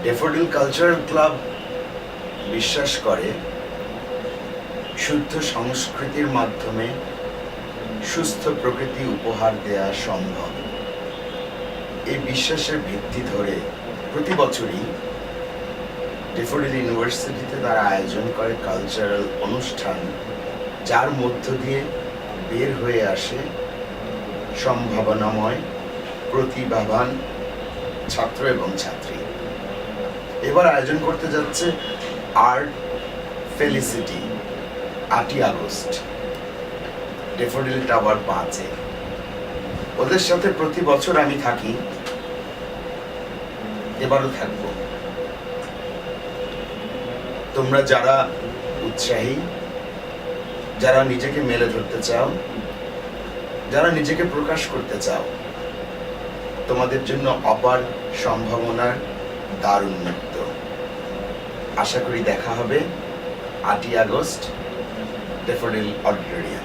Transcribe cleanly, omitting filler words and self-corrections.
Daffodil cultural club বিশ্বাস করে শুদ্ধ সংস্কৃতির মাধ্যমে সুস্থ প্রকৃতি উপহার দেয়া সম্ভব। এই বিশ্বাসের ভিত্তি ধরে প্রতি বছরই ড্যাফোডিল ইউনিভার্সিটিতে তারা আয়োজন করে কালচারাল অনুষ্ঠান, যার মধ্য দিয়ে বের হয়ে আসে সম্ভাবনাময় প্রতিভাবান ছাত্র এবং ছাত্রী। এবার আয়োজন করতে যাচ্ছে আর্ট ফেলিসিটি 8ই আগস্ট ড্যাফোডিল টাওয়ার 5-এ। ওদের সাথে প্রতি বছর আমি থাকি, এবারও থাকব। তোমরা যারা উৎসাহী, যারা নিজেকে মেলে ধরতে চাও, যারা নিজেকে প্রকাশ করতে চাও, তোমাদের জন্য অপার সম্ভাবনার দ্বার উন্মুক্ত। আশা করি দেখা হবে 8ই আগস্ট ড্যাফোডিল অডিটোরিয়ামে।